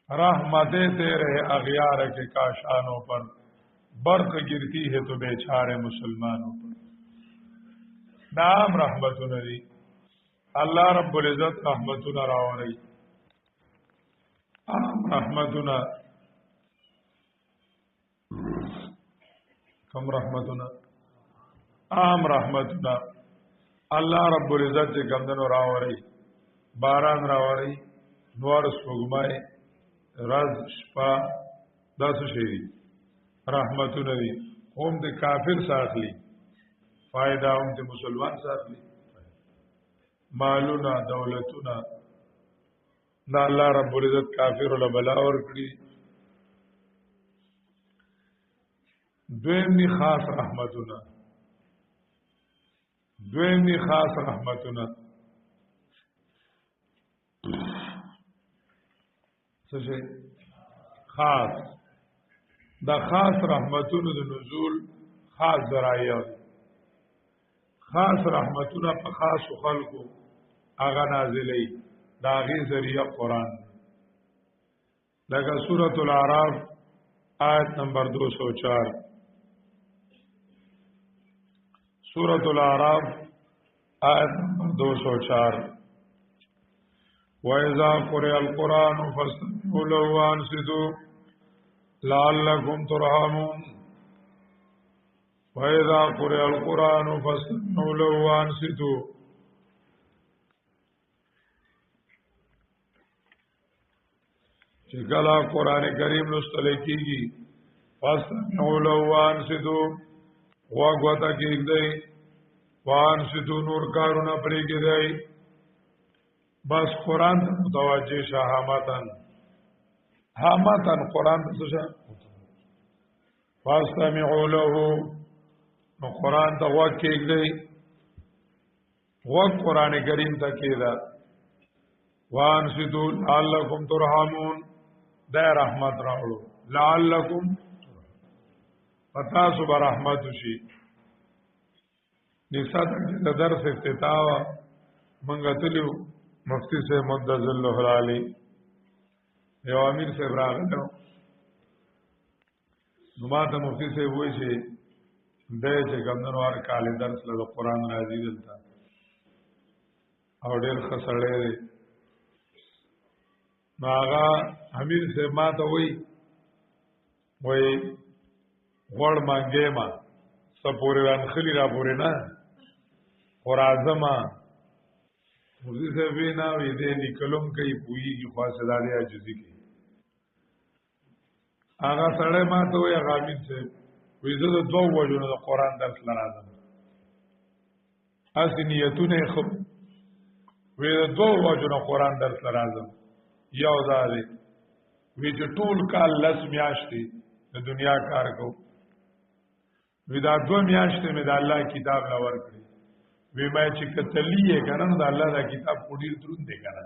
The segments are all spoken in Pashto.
रहमतें तेरे अगियार के काशानों पर बर्क गिरती है तो बेचारे मुसलमानों पर। नाम रहमतुन दी अल्लाह रब्बुल इज्जत रहमतुन रावरी आम रहमतुन कम रहमतुन आम रहमतुन अल्लाह रब्बुल इज्जत के गमदनो रावरी बारान रावरी नवर सुगमाए रज शपा दस शेरी रहमतुन दी ओम दे काफिर साखली फायदा ओम दे मुसलमान साखली मालूना दौलतुना ना अल्लाह रब्बुल इज्जत काफिर वाला बला और कड़ी द्वेमी खास रहमतुना द्वेमी खास रहमतुना सचे खास दा खास रहमतुन द नजूल खास जराया खास रहमतुना पर खास खल्को आगा नाजिलई दागी जरिया कुरान लगा सूरतुल आराफ आयत नंबर 204 सूरतुल आराफ आयत नंबर 204 वइज़ा क़ुरिअल क़ुरानु फस्तमिऊ लहु वअनसितू लअल्लकुम तुरहमून वइज़ा क़ुरिअल क़ुरानु फस्तमिऊ लहु वअनसितू कला कुरान करीम लुस्तल कीगी फस्तमिऊ लहु वअनसितू वगवता कीगदई वअनसितू नूर कारुना परीगदई बस कुरान मुतवज्जे शाहमतन हामतन कुरान तुझा फस्तमिऊ लहु कुरान तवक कीगदई वक कुरान करीम तकीदा वअनसितू लअल्लकुम तुरहमून दे रहमत रावड़ो लअल्लकुम पता सुबह रहमत उशी निसा तक दर्स इफ्तिताह मंगतलू मुफ्ती से मुद्दज़िल्लुहुल यो अमीर से रागलो नुमात मुफ्ती से हुई छे दे छे गमदन वार काले दर्स लो कुरान राजी दलता और डेर खसड़े नागा अमीर से मा तो हुई वही वड़ मांगे मा सब पूरे अनखली रा पूरे ना और आजमा मुझे से भी ना विदे निकलम कई पुई की ख्वासदारी आजुजी की आगा सड़े मा तो या गामिन से विदे तो दो वजून तो कुरान दर्स लराजम ऐसी नियतों ने खब विदे दो वजून कुरान दर्स लराजम या उदारे विदे टूल का लस म्याश्ती दुनिया कार को विदा दो म्याश्ते में अल्लाह किताब लवर करी वे मैं चिकतली है कना ना अल्लाह दा किताब कुडीर तुरुन दे कना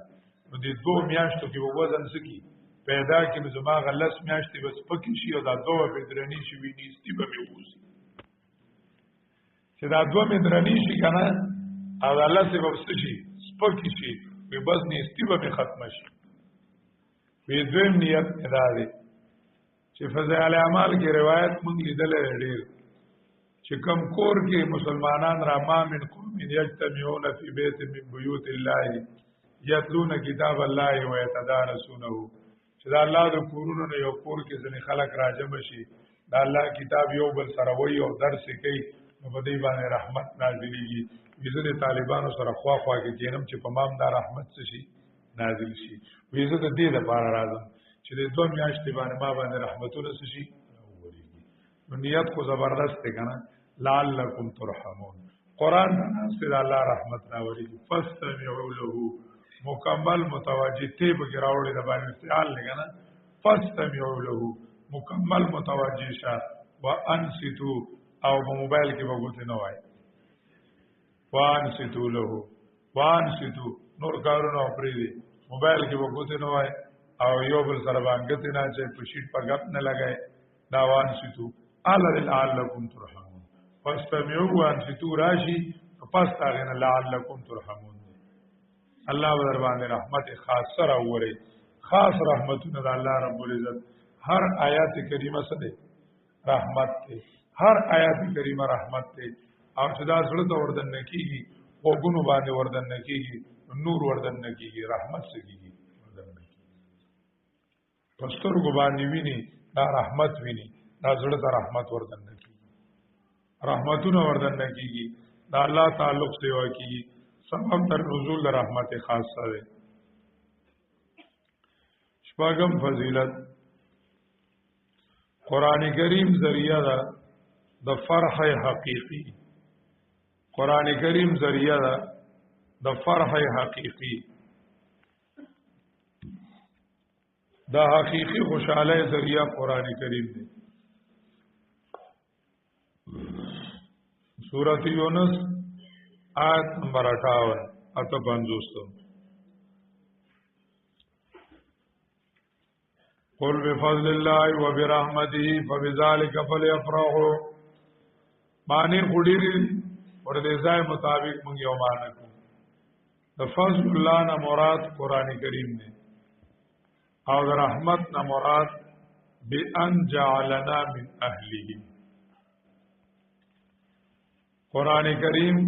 तो दे दो म्याश्तों की वो वजन सकी पैदा की जुमा गलस म्याश्ते बस पकी शी और दा दो बेदरनी शी वी नीस्ती बे उसी से दा दो में दरनी शी कना और अल्लाह से बस शी पकी शी वे बस नीस्ती बे खत्म शी वे दो नियत इदारे چې فضائل اعمال کی روایت مونږ لیدلې ډېر چې کوم کور کې مسلمانان را ما من قوم یجتمعون فی بیت من بیوت الله یتلون کتاب الله ويتدارسونه چې دا الله د کورونو نه یو کور کې ځنې خلک راجم شي دا الله کتاب یو بل سره وایي او درس کوي نو په دې باندې رحمت نازلېږي ویزه طالبانو سره خوا خوا کې کینم چې په مام دا رحمت شي نازل شي ویزه د دې لپاره راځم چې د دوه میاشتې باندې ما باندې رحمتونه شي وريږي نو نیت خو زبردست دی کنه لعلکم ترحمون قران باندې الله رحمت راوړي فاستمعوا له مکمل متوجه تی به راوړي د باندې استعال لګنه فاستمعوا له مکمل متوجه شه وانصتوا او په موبایل کې وګورئ نه وای وانصتوا له وانصتوا نور کارونه پرې دي موبایل کې وګورئ نه وای او یو بل سره باندې نه چې په شیټ په غپ نه لګای دا وانصتوا لعلکم ترحمون فاستمعوا وانصتوا راشي پس تاغه لعلکم ترحمون الله در باندې رحمت خاصه راوړي خاص رحمتونه د الله رب العزت هر آیات کریمه سره رحمت ته هر آیات کریمه رحمت ته او چې دا زړه ته وردن کیږي وګونو باندې وردن کیږي نور وردن کیږي رحمت سکیږي وردن کیږي پستر کو باندې ویني دا رحمت ویني دا زړه ته رحمت وردن کیږي رحمتونه وردن کیږي دا الله تعلق سیوا کیږي سبب تر نزول رحمت خاصه ده شپږم فضیلت قران کریم ذریعہ ده د فرح حقیقی قران کریم ذریعہ ده د فرح حقیقی دا حقیقی خوشاله ذریعہ قران کریم دی سورۃ یونس آیت نمبر 58 اته 50 قل بفضل الله وبرحمته فبذلك فليفرحوا معنی خډيري ورته ځای مطابق مونږ یو معنی کوو د فضل الله نه مراد قران کریم دی او د رحمت نه مراد بان جعلنا من اهله قران کریم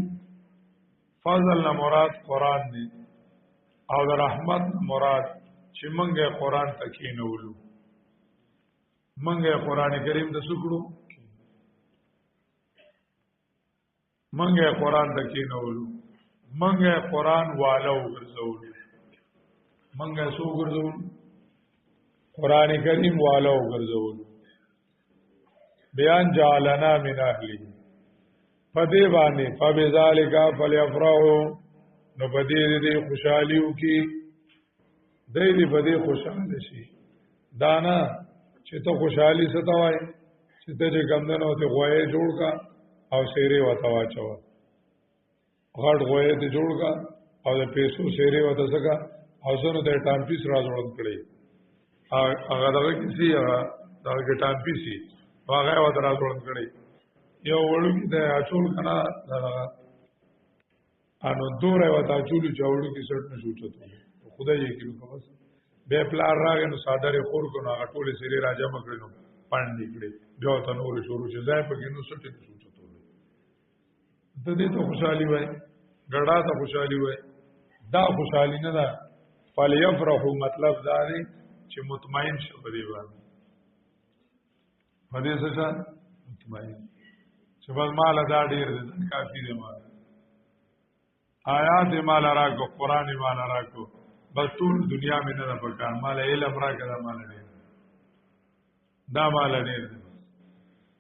فضل نه مراد قران دی او د رحمت نه مراد چې مونږه قران ته کینولو مونږه قران کریم ته سکړو مونږه قران ته کینولو مونږه قران والو ګرځولو مونږه سو ګرځولو قران کریم والو ګرځولو بیان جعلنا من اهله پدې باندې فبذالک فلیفرحوا نو پدې دې خوشحالیو کې دایلی بده خوشاله شي دانا چې ته خوشحالي ستوای چې ته چې ګمندنو ته غوې جوړ کا او سیره وتا واچو غړ غوې ته جوړ کا او د پیسو سیره وتا سکا او زنه ته ټام پیس را جوړ کړی هغه دغه کسی هغه دغه ټام پیسي هغه وتا را جوړ کړی یو وړو کې د اچول کنا دغه انو دوره وتا چولو چاوړو کې سټ نه شوچته خدای یې کړو کوس به پلار راغی نو صادره خور کو نو ټوله سری راځه مکړنو پاندې کړي بیا ته نور شروع شي ځای په کې نو سټې سوچته د دې ته خوشحالي وای ګړه ته خوشحالي وای دا خوشحالي نه ده فلیفرحوا مطلب دا دی چې مطمئن شو په دې باندې باندې څه مطمئن چې بس مال دا ډیر دي کافی دی مال آیات مال راکو قران مال راکو بس ټول دنیا مې نه پکار مال علم راکړه مال نه دا مال نه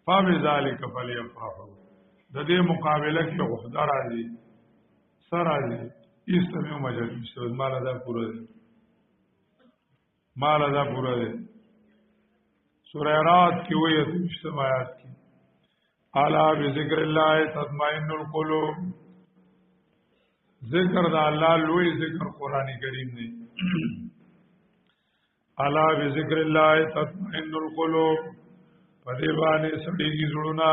فبذالک فلیفرحوا د دې مقابله کې خدای راځي سر راځي ایستمه مجلس مال دا پوره دی مال دا پوره دی سورہ رات کې وایي د آیات کې الا بذکر الله تطمئن القلوب ذکر دا الله لوی ذکر قرآن کریم دی الا بذکر الله تطمئن القلوب پدې باندې سړيږي زړونه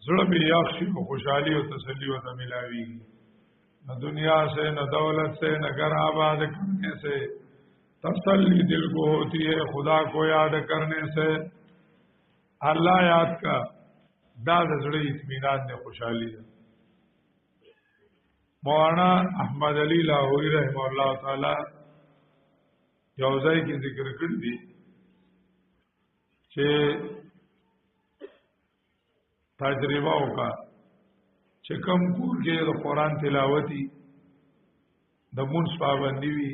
زړه به یاخشي او خوشحالي او تسلی او ملاوي نہ دنیا سے نہ دولت سے نہ گھر آباد کرنے سے تسلی دل کو ہوتی ہے خدا کو یاد کرنے سے اللہ یاد کا دا زړه اطمینان نے خوشحالي ده مولانا احمد علی لاہوری رحمه الله تعالی یو ځای کې ذکر کړی دی چې تجربه وکړه چې کوم کور کې د قران تلاوتي د مونږ پابندي وي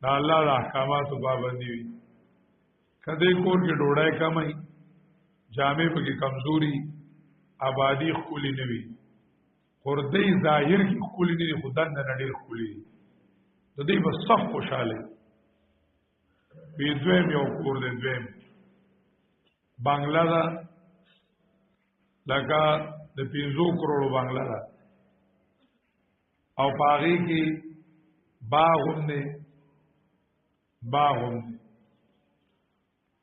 د الله د احکاماتو پابندي وي کله کور کې ډوډۍ کمای جامع پکې کمزوري آبادی خولي نه وي خردی ظاهر کی خولی نه خدان نه ډیر خولی د دې بس صف خوشاله وی دویم یو کور دې دویم بنگلا دا لکه د 500 کروڑ بنگلا دا او پاغي کې باغوم نه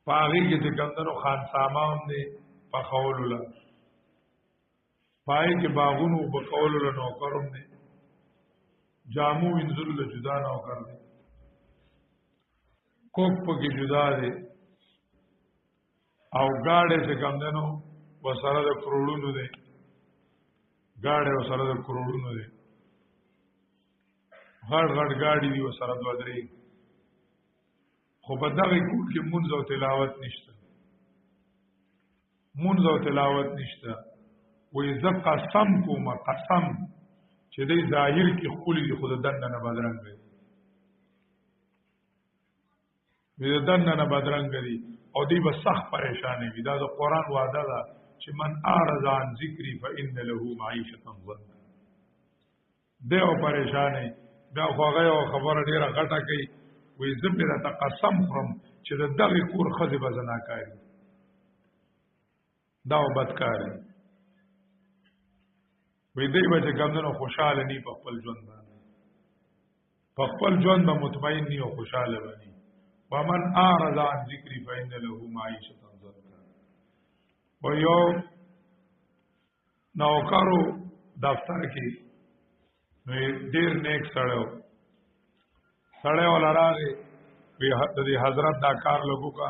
پاغي کې د کندنو خان سامان نه په خول الله پای کې باغونو په قول له نوکرم دي جامو انزل له جدا نوکر دي کوک پکې جدا دی او گاڑی سے کم دنو و سره د کروڑونو دی گاڑی و سره د کروڑونو دی غټ غټ گاڑی دی و سره دو درې خو په دغه کور کې منځ او تلاوت نشته منځ او تلاوت نشته وې ز قسم کوم قسم چې دې ظاهر کې خولي دي خود دنه نه بدرنګ دی دې دنه نه بدرنګ دی او دې به سخت پریشانې وي دا د قران وعده ده چې من اعرض عن ذکری فإن له معیشة ضنکا دې او پریشانې دا خوغه او خبره ډیره غټه کوي وې زبره تقسم خرم چې د دغه کور خزه بزنا کوي دا وبدکاري وې دې وجه ګمنو خوشاله ني په خپل ژوند باندې په خپل ژوند باندې مطمئن ني او خوشاله بني ومن اعرض عن ذکری فإن له معیشة ضنکا و یو نوکرو دفتر کې ډیر نیک سړی ولا راغی وی حضرت دا کار لګو کا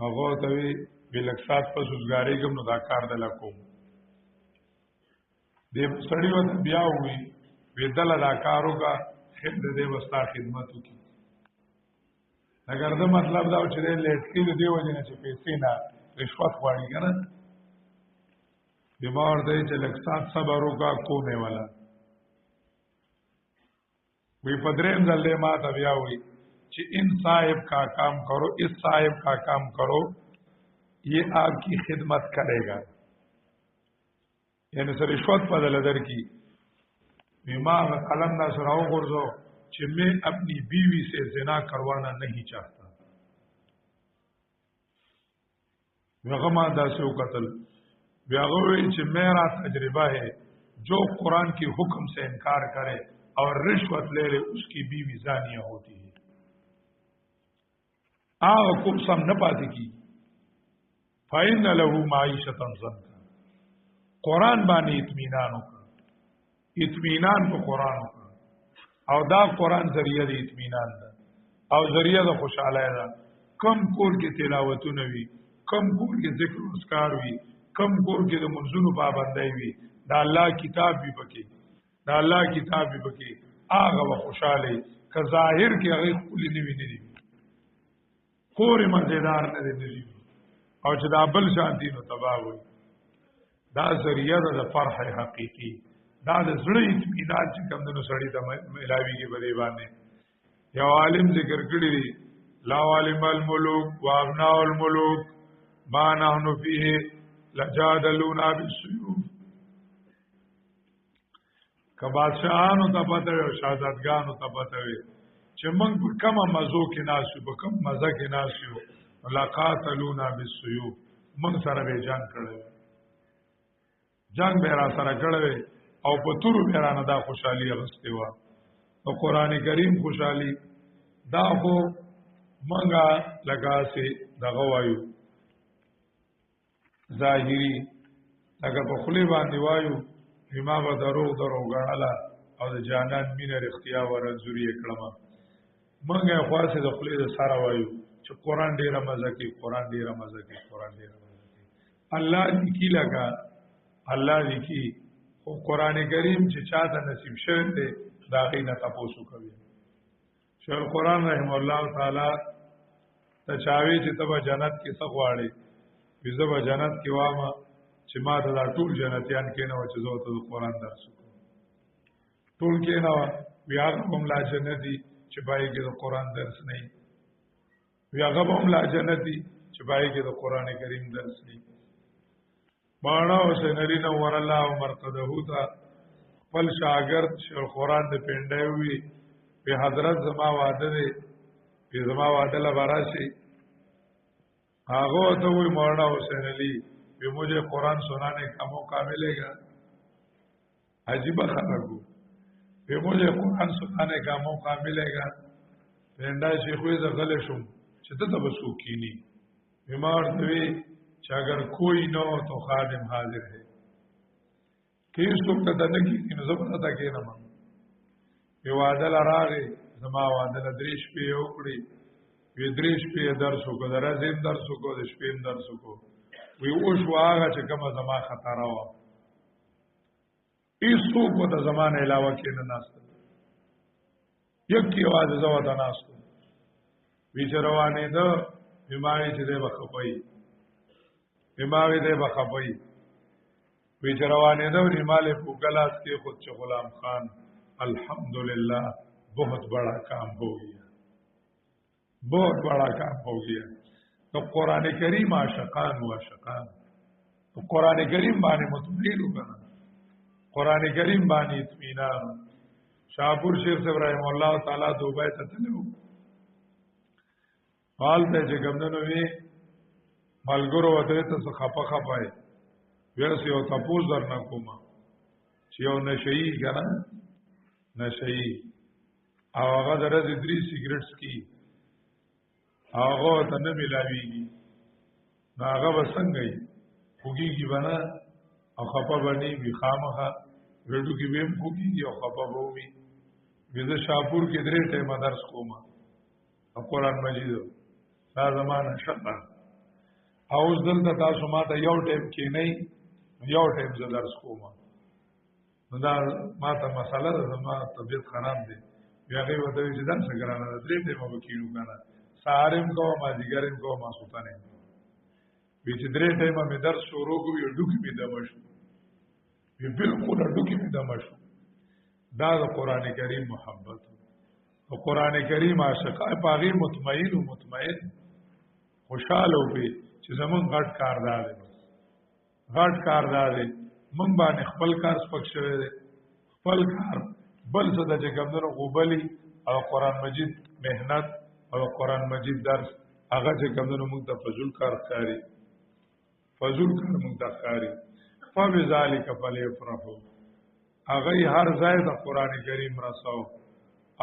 هغه ته وی بلکسات په سوزګاری کوم نو دا کار د لکو دې سړی و بیا وی دل دا کارو کا خدمت دې وستا خدمتو کی اگر دا مطلب دا چې لیټ کې دې وجه نه چې پیسې نه رشوت غواړي کنه بیمار دی چې لکسات صبر وکا کومه والا وی پدریم دلے ما تبیا ہوئی کہ ان صاحب کا کام کرو اس صاحب کا کام کرو یہ آپ کی خدمت کرے گا یعنی سر رشوت بدل در کی بیما قلم نہ سراؤ غرزو کہ میں اپنی بیوی سے زنا کروانا نہیں چاہتا وغما داسو قتل وغوی کہ میرا تجربہ ہے جو قرآن کی حکم سے انکار کرے اور رشوت لے لے اس کی بیوی زانیہ ہوتی ہے حکم سم نہ پاتی کی فَإِنَّ لَهُ مَعِيشَةً ضَنكَ قرآن بانی اطمینانوں کا اطمینان کو قرآنوں کا او دا قرآن ذریعہ دی اطمینان دا او ذریعہ دا خوشحالی دا کم کور کی تلاوتو نوی کم کور کی ذکر و اذکار وی کم کور کی دا منزون پابندائی وی دا اللہ کتاب بھی بکی دا الله کتاب به کې هغه و خوشاله که ظاهر کې هغه خولي نیوي نه دي خوري مزیدار نه دي او چې دا بل شانتي نو تباہ وي دا ذریعہ د فرح حقيقي دا د زړه اطمینان چې کوم نو سړی ته ملاوي کې بده باندې یو عالم ذکر کړی دی لا عالم الملوک وابناء الملوک ما نحن فيه لجادلونا بالسيوف که بادشاہانو ته پته وي او شهزادګانو ته پته وي چې موږ په کومه مزو کې ناسو په کوم مزه کې ناسو لقاتلونا بالسيوف موږ سره به جنگ کړو جنگ به را سره کړو او په تورو به را نه دا خوشحالي غسته و او قران کریم خوشحالي دا خو منګه لگا سي دغه وایو ظاهري اگر په خلی باندې وایو بما به دروغ غړاله او د جانان مینه اختیار ورزوري کړم منګه خاصه د خلی د سره وایو چې قران ډیره مزه کوي قران ډیره مزه کوي قران ډیره مزه کوي الله دې کی لگا الله دې کی او قران کریم چې چاته نصیب شوه دې دا غینه تاسو کوي شیخ القران رحم الله تعالی ته چاوي چې تبه جنت کې څه غواړي وزبه جنت کې وامه چې ما ته دا ټول جنتیان کې نه و چې زه ته قرآن درس وکړم ټول کې نه بیا هم لا جنتی چې پای کې د قرآن درس نه بیا هم لا جنتی چې پای کې د قرآن کریم درس نه باڼه حسین علی نور الله مرقده تا خپل شاګرد شیخ القرآن د پنده وی په حضرت زما وعده دی په زما وعده لا باراشي هغه ته وی مولانا حسین علی کہ مجھے قرآن سنانے کا موقع ملے گا عجیب خبر کو کہ مجھے قرآن سنانے کا موقع ملے گا پینڈا شیخوی زغل شم چتا تبسو کینی بیمار دوی کہ اگر کوئی نہ ہو تو خادم حاضر ہے کہ اس کو کتا نکی کنو زبنتا کینا من یہ وعدل راغی زما وعدل دریش پی اوکڑی وی دریش پی درس کو در ازین درس کو د شپین درس کو وی اوش واغه چې کومه زما خطر وا ایسو کو د زمانه علاوه کې نه ناست یک کی आवाज زو د ناست وی چروانه ده بیماری چې ده بخپای بیماری ده بخپای وی چروانه ده ریماله په ګلاس کې خود چې غلام خان الحمدللہ بہت بڑا کام ہو گیا بہت بڑا کام ہو گیا تو قرآن کریم عاشقان و عاشقان تو قرآن کریم باندې مطمئن وکړه قرآن کریم باندې اطمینان شاپور شیخ صاحب رحم الله تعالی دوبه ته تلو حال ته چې ګمندنو وی ملګرو وته ته خپه خپای ورسې او تاسو درنه کومه چې یو نشئی کنه نشئی او هغه درځي 3 سیګریټس کی هغه ته نه ملاویږي هغه وسنګي خوږیږي بنا او خپه باندې وی خامخه ورډو کې ویم خوږیږي او خپه ووي ویزه شاپور کې درې ټیمه درس کومه او قرآن مجید دا زمانه شته او دلته تاسو ماته یو ټیم کې نه یو ټیم ز درس کومه نو دا ماته مسله ده زما طبيعت خراب دي بیا غي وته چې دا څنګه ګرانه درې ټیمه وکینو کنه سارم کو ما دیګرم کو ما سوتانه وی چې درې ټیمه مې درس شروع کوی ډوکی مې دمشو وی بالکل ډوکی مې دمشو دا د قران کریم محبت او قران کریم عاشق پاغي مطمئن او مطمئن خوشاله وي چې زمون غټ کاردار دی غټ کاردار دی مونږ باندې خپل کار سپک شوی دی خپل کار بل څه د جګمنو غوبلی او قران مجید مهنت او قران مجید درس هغه چې کومو موږ ته فضل کار ښکاری فضل کار موږ ته ښکاری فبذالک فلیفرحوا هغه هر ځای د قران کریم رسو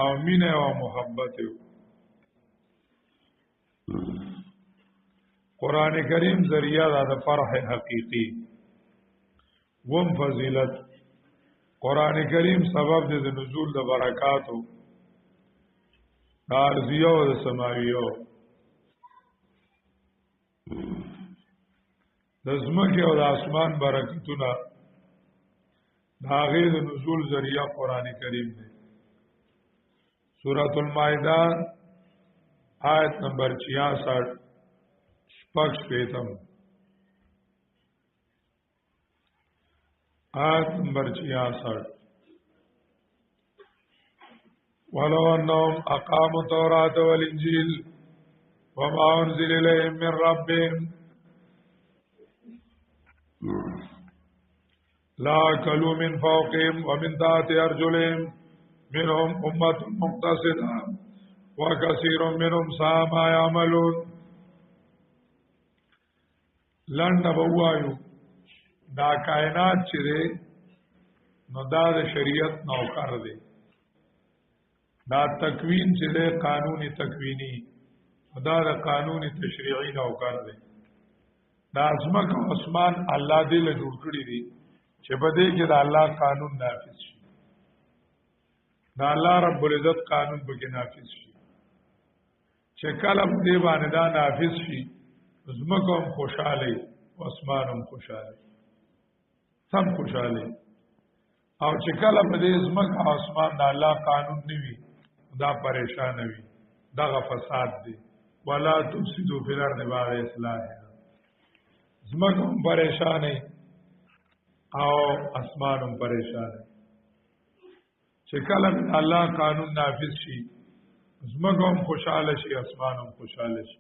او مینه او محبت قران کریم ذریعہ د فرح حقیقی وم فضیلت قران کریم سبب د نزول د برکاتو ارضیو او سماویو د زمکه او د اسمان برکتونه دا غیر د نزول ذریعہ قران کریم دی سورۃ المائدہ آیت نمبر 66 شپږ شپیتم آیت نمبر 66 ولو انهم اقاموا التوراة والانجيل وما انزل اليهم من ربهم لا اكلوا من فوقهم ومن تحت ارجلهم منهم امة مقتصدة وكثير منهم ساء ما يعملون لند بوایو دا کائنات چې نو دا د شریعت نوکر دی دا تکوین چې ده قانوني تکوینی دا د قانوني تشریعي نوکر دی دا ازمکه عثمان الله دې له جوړ کړی دی چې په دې کې د الله قانون نافذ شي دا الله رب العزت قانون به کې نافذ شي چې کله دې باندې دا نافذ شي ازمکه هم خوشاله او اسمان هم خوشاله سم خوشاله او چې کله په دې ازمکه اسمان د الله قانون نیوي دا پریشان وي دغه فساد دی ولا تفسدوا فی الارض بعد اصلاحها زمکه هم پریشان او اسمان هم پریشان چې کله الله قانون نافذ شي زمکه هم خوشاله شي اسمان هم خوشاله شي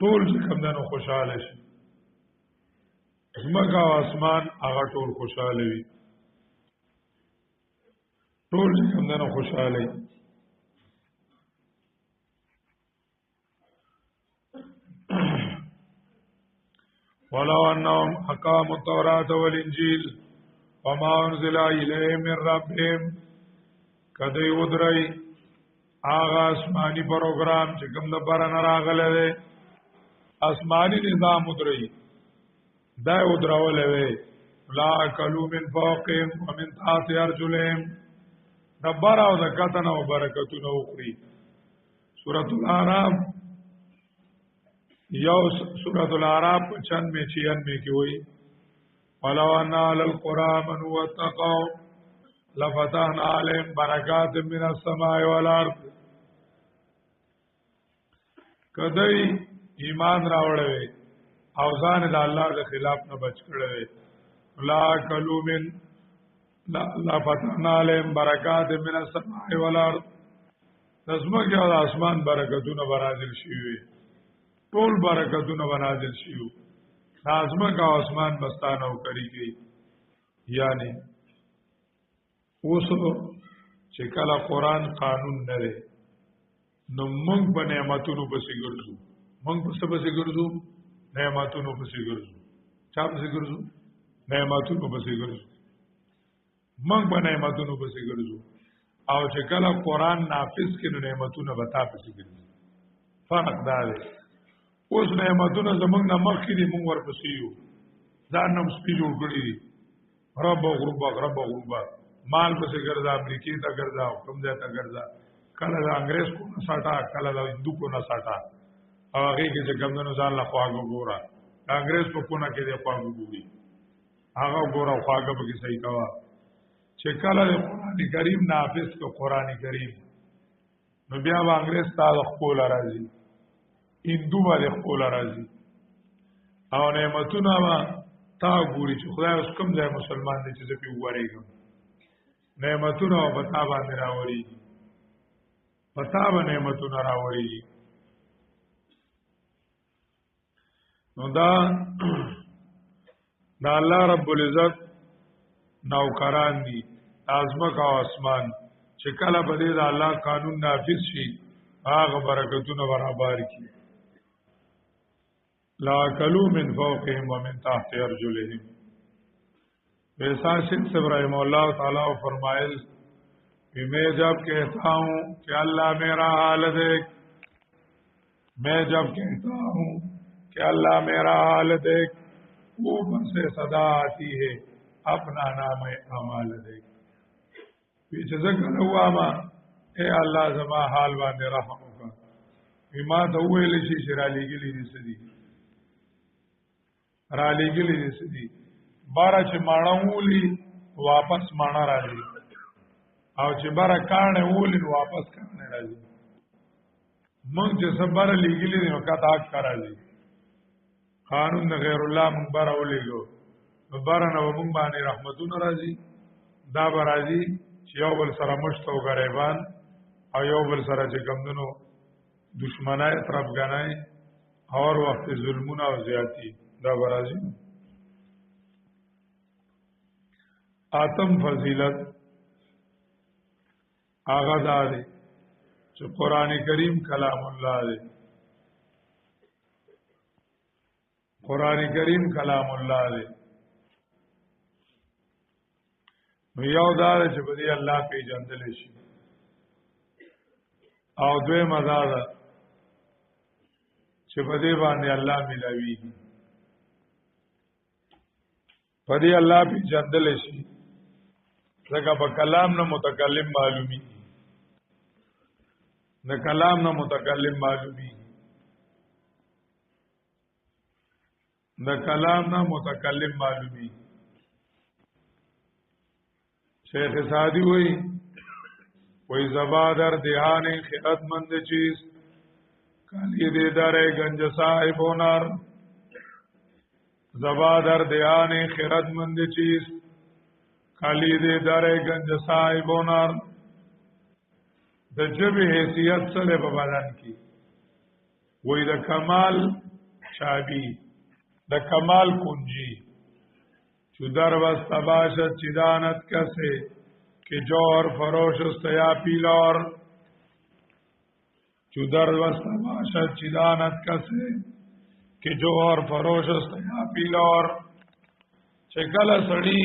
ټول چې کوم دنو خوشاله شي زمکه او اسمان هغه ټول خوشاله وي ټول چې کوم دنو خوشاله ولو انهم اقاموا التوراة والانجيل وما انزل اليهم من ربهم کدی ودرای آغا آسمانی پروگرام چې کوم د باران راغله ده آسمانی نظام ودرای دا ودراول وی لا کلوا من فوقهم ومن تحت ارجلهم دبر او د کتن او برکتونه وخوري سورۃ الاعراف یو سورۃ الاعراف 95 96 کې وایي ولو ان علی القرى من واتقوا لفتحنا عليهم برکات من السماء والارض. کدی ایمان راوړوي او ځان د الله د خلاف نه بچ کړي لا کلو من لفتحنا عليهم برکات من السماء والارض. دزمکه او اسمان برکتونه برازل شي ټول برکتونه برازل شي ازمکه او اسمان مستانه او کری کی یعنی اوس چې کله قران قانون نه لري نو موږ په نعمتونو پسې ګرځو موږ په څه پسې ګرځو نعمتونو پسې ګرځو چا پسې ګرځو نعمتونو پسې ګرځو موږ په نعمتونو پسې ګرځو او چې کله قران نافذ کړي نعمتونه به تا پسې ګرځي فرق دا دی اوس نعمتونه زمونږ نه مخکې دي موږ ورپسې یو ځان نم سپي جوړ کړي دي رب غربا مال پسې ګرځا امریکې ته ګرځا کوم ځای ته ګرځا کله د انګريز کو نه ساټا کله د هندو کو نه ساټا او هغه کې چې ګمندونو ځان له خواږه ګورا د انګريز په کو نه کې د خواږه ګوري هغه ګورا خواږه به صحیح کوا چې کله د قران کریم نافذ کو قران کریم نو بیا به انګريز ته خپل راځي هندو باندې خپل راځي او نعمتونه ما تا ګوري چې خدای اوس کوم ځای مسلمان دي چې زه په وګورېږم نعمتونه او پتا باندې راوړي پتا باندې نعمتونه راوړي نو دا الله رب العزت نوکران دي ازمک او اسمان چې کله به د الله قانون نافذ شي هغه برکتونه برابر کی لا کلو من فوقهم ومن تحت ارجلهم ایسا شخص ابراہیم اللہ تعالیٰ فرمائل کہ میں جب کہتا ہوں کہ اللہ میرا حال دیکھ میں جب کہتا ہوں کہ اللہ میرا حال دیکھ اوپر سے صدا آتی ہے اپنا نام اعمال دیکھ پیچھے ذکر ہوا ما اے اللہ زما حال باندې رحم وکړه ما ته ویل شي چې را لېږلي دي سدي را لېږلي دي سدي بارا چې ماڼه وولي واپس ماڼه راځي او چې بارا کانه وولي واپس کانه راځي مونږ چې صبر لېږلي دي نو کاته حق راځي قانون د غیر الله مونږ بارا ولېګو نو بارا نو مونږ باندې رحمتونه راځي دا به راځي چې یو بل سره مشت او غریبان او یو بل سره چې کمدنو دشمنای طرفګانای اور وخت ظلمونه او زیاتی دا به راځي آتم فضیلت آغا دا دی چې قرآن کریم کلام الله دی قرآن کریم کلام الله دی نو یو دا دی چې بدی الله پیژندل شي او دوی مزا ده چې بدی باندې الله ملاویږي بدی الله پیژندل شي ځکه په کلام نه متکلم معلومي نه کلام نه متکلم معلومي نه کلام نه متکلم معلومي شیخ سعدی وی زبادر دهان خیرتمند چیز کالی دے در گنج صاحب هنر زبادر دهان خیرتمند چیز کالی دے در گنج صاحب هنر د جب حیثیت سره په بدن کې وې د کمال شابی د کمال کنجی چو در وست باشد چیدانت کسے کہ جور فروش استیا پیلور چو در وست باشد چیدانت کسے کہ جور فروش استیا پیلور چکل سڑی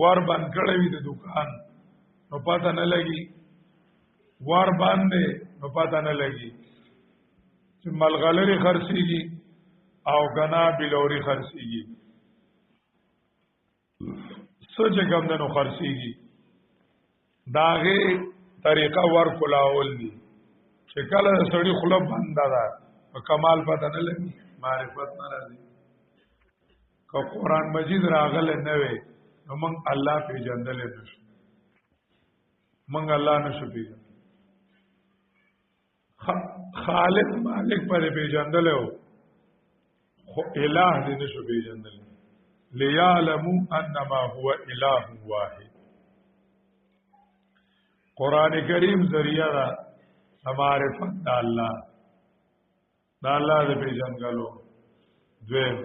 ور بند کړی د دکان نو پته نه لګي ور باندې نو پته نه لګي چې ملغلری خرڅيږي او غنا بلوري خرڅيږي سوچ کم دنو خرڅيږي داغه طریقه ور کولاول دي چې کله سړی خلب بنده ده په کمال پته نه لګي معرفت نه راځي که قرآن مجید راغله نه وي نو موږ الله پیژندل نشو موږ الله نشو پیژندل خالق مالک پر پیژندل خو الہ دې نشو پیژندل ليعلموا انما هو اله واحد قرآن کریم ذریعہ دا معرفت دا اللہ دے پیژندلو دویم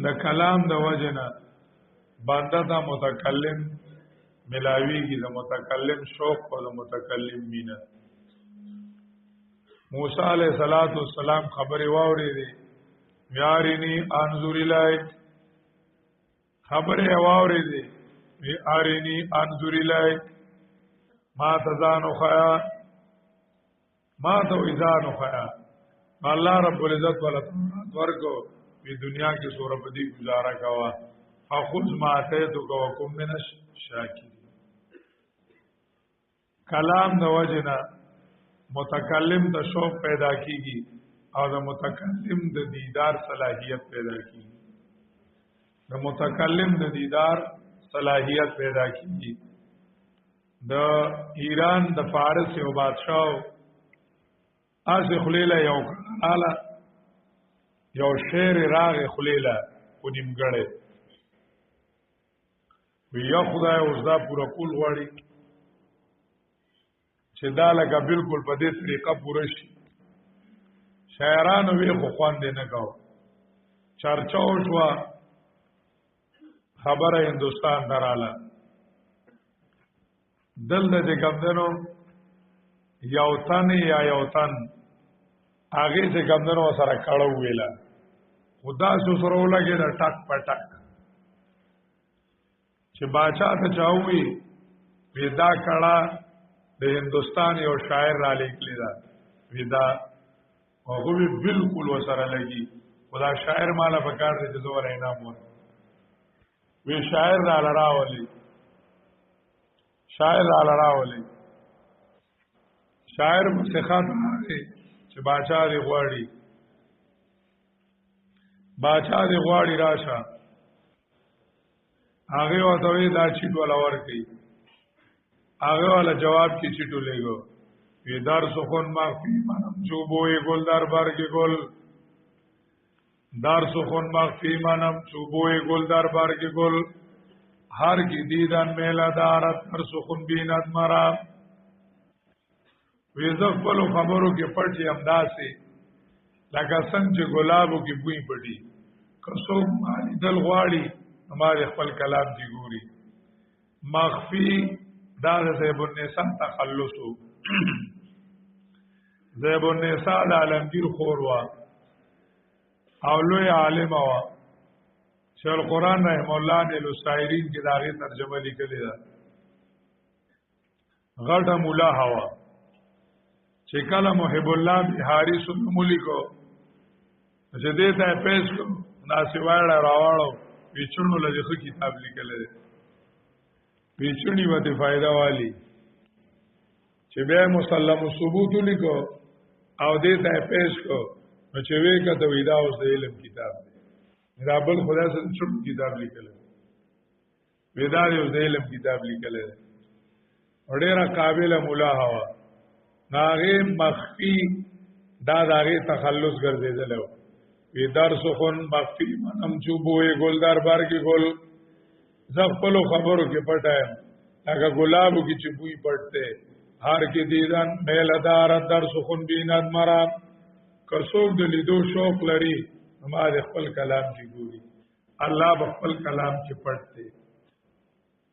دا کلام دا وجنا بنده تا متکلم ملاوی کی دا متکلم شوق و دا متکلم مینا موسیٰ علیہ السلام خبری واوری دی یارینی انظر الیک خبری واوری دی یارینی انظر الیک ما تزانو خیا ما تو ایزانو خیا اللہ رب العزت والا تورات ورکو پی دنیا کی سورپدی گزارا کوا فخذ ما آتیتو کوا کم من الشاکرین کلام دا وجنا متکلم دا شوق پیدا کیگی او دا متکلم دا دیدار صلاحیت پیدا کیگی دا متکلم دا دیدار صلاحیت پیدا کیگی د ایران د فارس یو بادشاہ اس خلیله یو کاله یو شعر راغ خلیله په نیمګړې وی خدای اوس دا پورا کول غواړي چې دا لکه بالکل په دې طریقه پوره شي شاعرانو وی خو خوان دې نه کاو چرچاو شو خبره هندستان دراله دل د ګمدنو یو تن یا یو تن هغه چې ګمدنو سره کړه ویلا خدا سره ولګي دا ټک پټک چې باچا ته چاوي ودا کړه د هندستان یو شاعر را لیکلی دا ودا هغه بالکل وسره لګي خدا شاعر مالا پکار دې زور انعام ورکړي وی شاعر را لراولي شاعر راولی شاعر مسخات آگه چه باچا دی غواړي راشه آگه واتوی دا چیٹ والا ورکی آگه والا جواب کی چیٹو لے گو وی در سخن مخفی منم چوبوی گل در برگ گل در سخن مخفی منم چوبوی گل در برگ گل هر کی دیدن میلا دارت هر سخن بیند مرا ویزق پلو خبرو کی پٹی امداسی لکه څنګه چې ګلابو کی بوئی پٹی کسو مالی دل غواړي ہمارے خپل کلام کی ګوري مخفی دا زیب النساء تخلصو زیب النساء دا علمگیر خوروا اولوی عالم وا شیخ القرآن رحم اللہ نے لسائرین کی داغی ترجمہ لکلی دا غټه مولا ہوا چې کله محب الله بهاری سنمولی کو چې دیتا پیش کو ناسیواړه راوړو پیچونو لږه کتاب لیکل دي پیچونی وته فائدہ والی چې به مسلم ثبوت لیکو او دیتا پیش کو نو چې وې کته وېدا اوس د علم کتاب دی دا بل خدای سره څوک کتاب لیکل وېدا یو د علم کتاب لیکل دی ډېر قابل مولا هوا ناغه مخفی دا داغه تخلص ګرځیدل وی درسخن مخفی منم چوبوی گل در برگی گل زغپلو خبرو کی پٹایم اگه گلابو کی چوبوی پٹتے هر کی دیدن میل دارت درسخن بیند مرام کسوک دلی دو شوق لری ہمارے خپل کلام کی گوری اللہ بخپل کلام کی پٹتے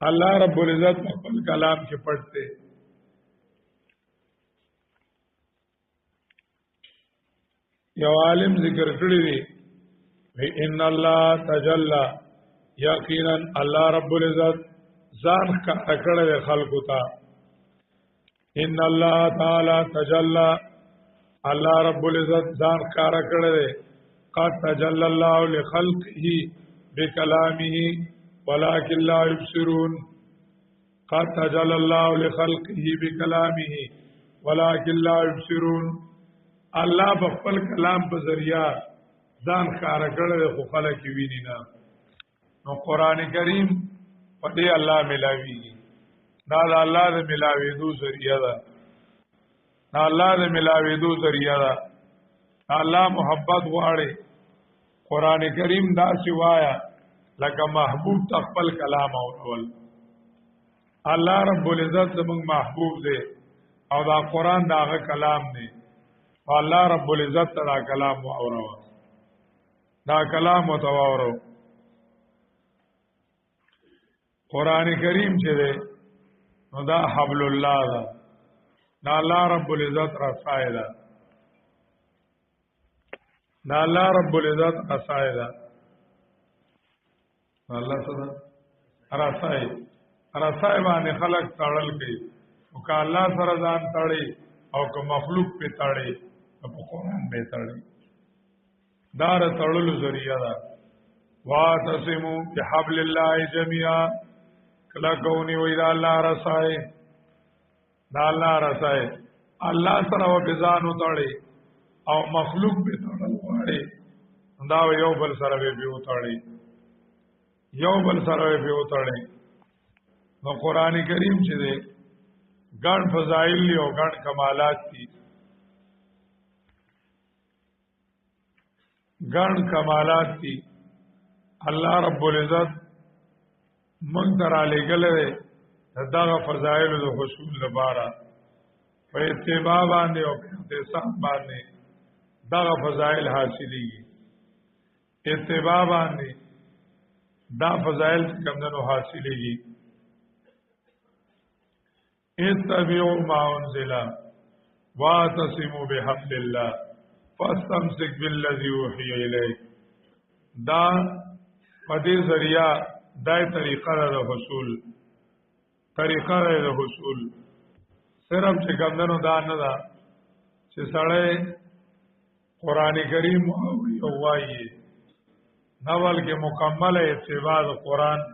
اللہ رب العزت بخپل کلام کی پٹتے یو عالم ذکر کړی دی ان الله تجلا یقینا الله رب العزت ځان کا کړه خلقو ته ان الله تعالی تجلا الله رب العزت ځان کا کړه قد تجلا الله لخلقه بكلامه ولكن لا يبصرون قد تجلا الله لخلقه بكلامه ولکن لا یبصرون الله په خپل کلام په ذریعہ ځان ښکار کړل خو خلک ویني نه نو قران کریم په دې الله ملاويږي دا الله دې ملاويدو ذریعہ ده دا الله دې ملاويدو ذریعہ ده الله محبت غواړي قران کریم دا سوایا لکه محبوب تخپل کلام اورول الله رب العزت زموږ محبوب دی او دا قران داغه کلام دی الله رب العزت دا کلام اورو دا کلام متواورو قران کریم چې دی نو دا حبل الله دا دا الله رب العزت رسای دا دا الله رب العزت رسای دا الله صدا رسای رسای باندې خلق تړل کوي او که الله سره ځان تړي او که مخلوق په تړي په قران به تړي دا تړلو ذریعہ ده واعتصموا بحبل الله جميعا کلا کونی وی دا الله رسای دا الله رسای الله سره و بزانو تړي او مخلوق به تړل وړي دا یو بل سره به تړي یو بل سره به تړي نو قران کریم چې دی ګڼ فضایل او ګڼ کمالات دي ګڼ کمالات دي الله رب العزت مونږ تر علی ګلې دغه فضایل او حصول لپاره په اتباع باندې او په احتساب باندې دغه فضایل حاصلېږي اتباع باندې دا فضایل کمندونو حاصلېږي اتبعوا ما انزل واعتصموا بحبل الله فاستمسك بالذي اوحي اليك دا پدې ذریعہ دای طریقه د حصول طریقه د حصول صرف چې کمندونو دا نه دا چې سړی قران کریم او وایي نوال کې مکمل اتباع د قران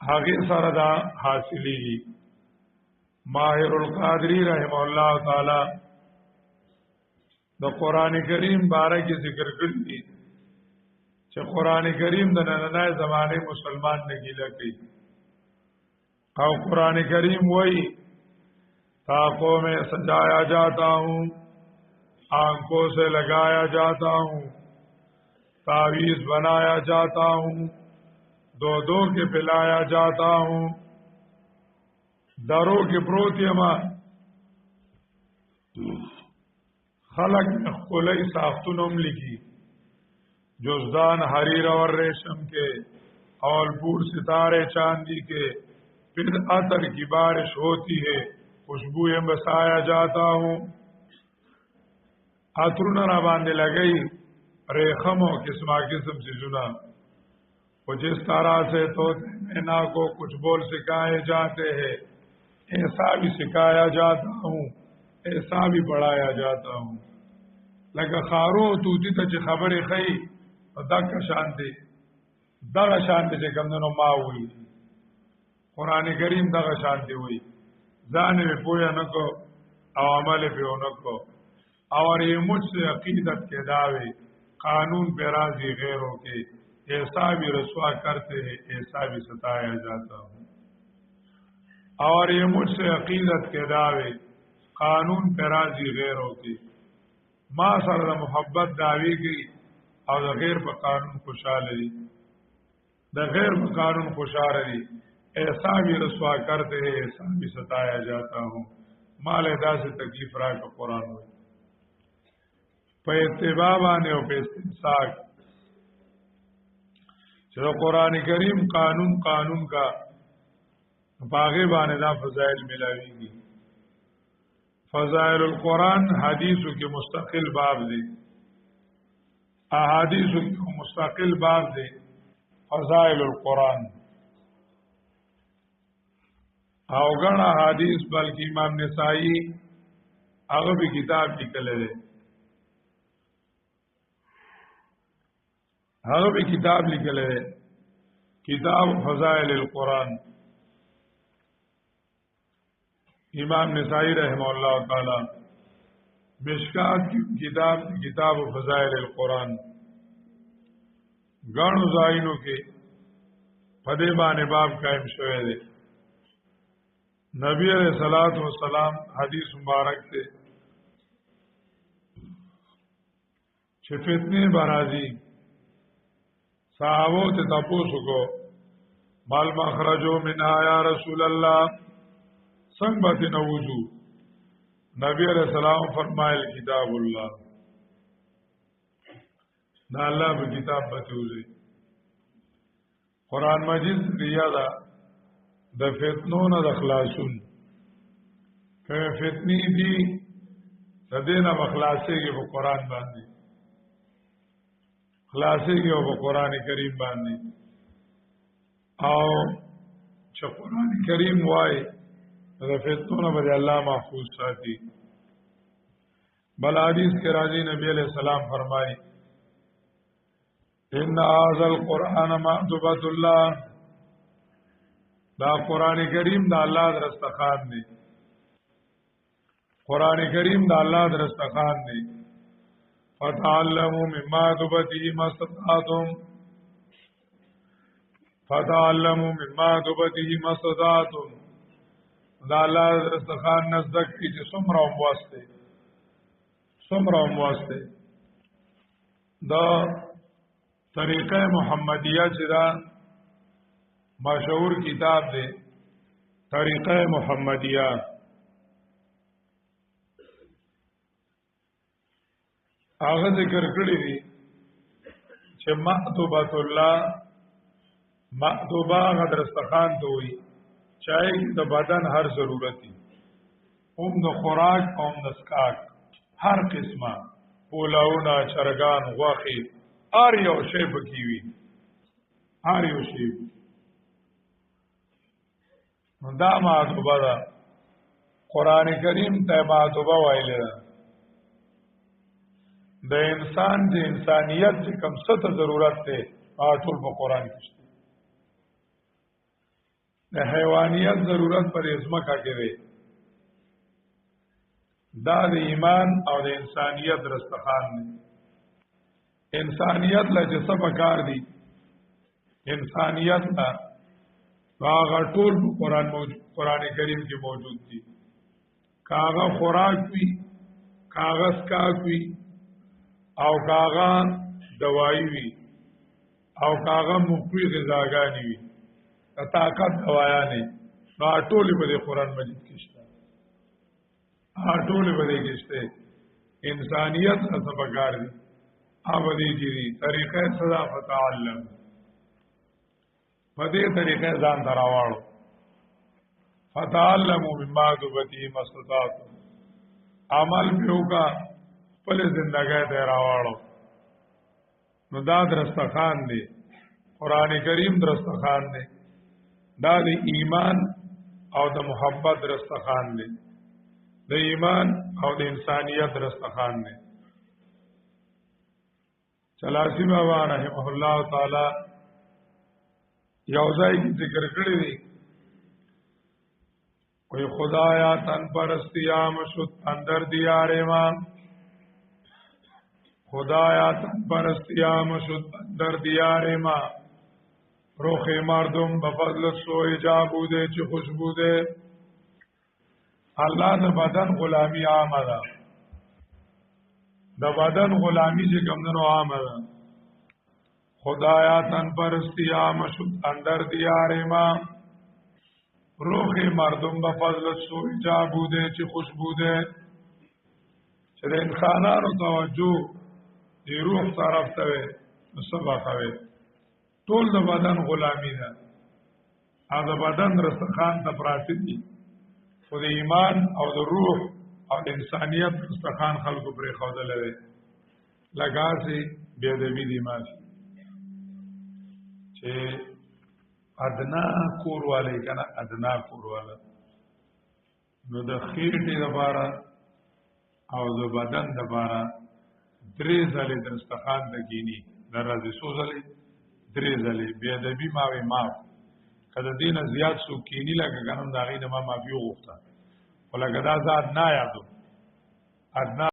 هغه سره دا حاصلېږي ماهر القادری رحم الله تعالی د قران کریم باره کې ذکر کړی چې قران کریم د نننۍ زمانه مسلمان نه ګیله کوي او قران کریم وایي آنکھوں میں سجایا جاتا ہوں آنکھوں سے لگایا جاتا ہوں تعویذ بنایا جاتا ہوں دو دو کے پلایا جاتا ہوں درو کے پروتیما خلق خلئی ساختنم لکھی جزدان حریر اور ریشم کے اور پور ستارے چاندی کے پھر عطر کی بارش ہوتی ہے خوشبوئیں بسایا جاتا ہوں عطرون را باندے لگئی ریخموں قسمہ قسم سے جنا وہ جس طرح سے طوطے مینا کو کچھ بول سکھائے جاتے ہیں ایسا بھی سکھایا جاتا ہوں ایسا بھی پڑھایا جاتا ہوں لگا خارو توتی تا چی خبر خی دکا شانتی دغا شانتی چی کمدنو ما ہوئی قرآن کریم دغا شانتی ہوئی ځان به پویا نکو او عمل به نکو اور یہ مجھ سے عقیدت کے دعوے قانون پہ راضی غیروں کے ایسا بھی رسوا کرتے ہیں ایسا بھی ستایا جاتا ہوں اور یہ مجھ سے عقیدت کے دعوے قانون پہ راضی غیروں کے ما سره محبت دعوی کی او د غیر په قانون خوشاله دي د غیر په قانون خوشاله دي ایسا بھی رسوا کرتے ہیں ایسا بھی ستایا جاتا ہوں مال ادا سے تکلیف رائے کا قرآن ہوئی پہ اتباع بانے اور پہ استمساک چلو قرآن کریم قانون کا باغی بانے دا فضائل ملاوی گی فضائل القرآن حدیثوں کے مستقل باب دے احادیثوں کے مستقل باب دے فضائل القرآن او غنا حدیث بلکہ امام نسائی هغه به کتاب لیکل لري هغه به کتاب لیکل لري کتاب فضائل القرآن امام نسائی رحمه الله تعالی مشکات کتاب فضائل القرآن غاڼو ځایونو کې پدې باندې باب قائم شوی دی. نبی علیہ الصلوۃ والسلام حدیث مبارک سے چې فتنه برازي صحابو ته تاسو کو مال مخرجو منها یا رسول الله څنګه به نوځو. نبی علیہ السلام فرمایل کتاب الله دا الله په کتاب بچوږي. قرآن مجید ریاضه د فتنو نه د خلاصون که فتنی دی د دینه مخلاصيږي په قرآن باندې خلاصيږي او په قرآن کریم باندې او چې قرآن کریم وای د فتنو نه به الله محفوظ ساتي. بل حدیث کې راځي نبی علیہ السلام فرمایي ان هذا القرآن مأدبۃ الله دا قرآن کریم دا الله درستخان دی. قرآن کریم دا الله درستخان دی. فتعلموا مما دبته ما استطعتم فتعلموا مما دبته ما استطعتم دا الله درستخان نزدک کی چې څومره واسطه دا طریقه محمدیه چې دا مشهور کتاب دی طریقه محمدیه. هغه ذکر کړی دی چې مأدبۃ الله مأدبه غدرستخان ته وي چای د بدن هر ضرورت دي هم د خوراک او د اسکاک هر قسمه پولاونه چرګان غوخي هر یو شی پکې وي هر یو شی. دا مأدبه ده. قرآن کریم ته مأدبه وایل ده. د انسان د انسانیت چې کوم څه ته ضرورت ده ټول په قرآن کې شته. د حیوانیت ضرورت پر ازمکه کې ده. دا د ایمان او د انسانیت رستخان دی. انسانیت لا چې څه پکار دي انسانیت لا هغه ټول قرآن کریم کې موجود دي. کاغه خوراک وي کاغذ کاک وي او کاغه دوايي وي او کاغه مقوي غذاګانی وي طاقت دوايانه نو ټول په قرآن مجید کې شته. ټول په کې شته. انسانیت څه پکار دي اوبدي جری طریقې صدا فتعلم په دې طریقې ځان دراوړو. فتعلموا مما دبتی مستطاعت عمل پیوکا خپل زندګۍ ته راوړو. نو دا درستخان دی. قرآن کریم درستخان دی. دا د ایمان او د محبت درستخان دی. د ایمان او د انسانیت درستخان دی. چلاسی بابا رحمه الله تعالی یوځای کی ذکر کړی دی کوئی خدایا تن پرستیام شد اندر دیار ما خدایا تن پرستیام شد اندر دیار ما روخ مردم بفضل سو ایجابو دے چی خوشبو دے. اللہ دا بدن غلامی آمده د بدن غلامی چې کمدنو آمده. خدایا تن پرستی آمشد اندر دیار ما روح مردم بفضلت سو ایجابو دے چی خوشبو دے. چې د انسانانو توجه دی روح طرف تاوی نصبا خوی ټول د بدن غلامی ده. د بدن رستخان ته پراتی دي خو د ایمان او د روح او د انسانیت رستخان خلقو پرې خوده لده لگاسی بیدوی دی ماشی چه ادنا کور والی کنا ادنا کور والا نو د خیرټی دپاره او د بدن دپاره درې ځلې درستخان ته کینی در راځي څو ځلې درې ځلې بیدوی ماوی معاف که د دین زیاد سو کینی لکه کنم دا غی ما معافی غوفتا و ولکه دا ځان نه یادو ادنا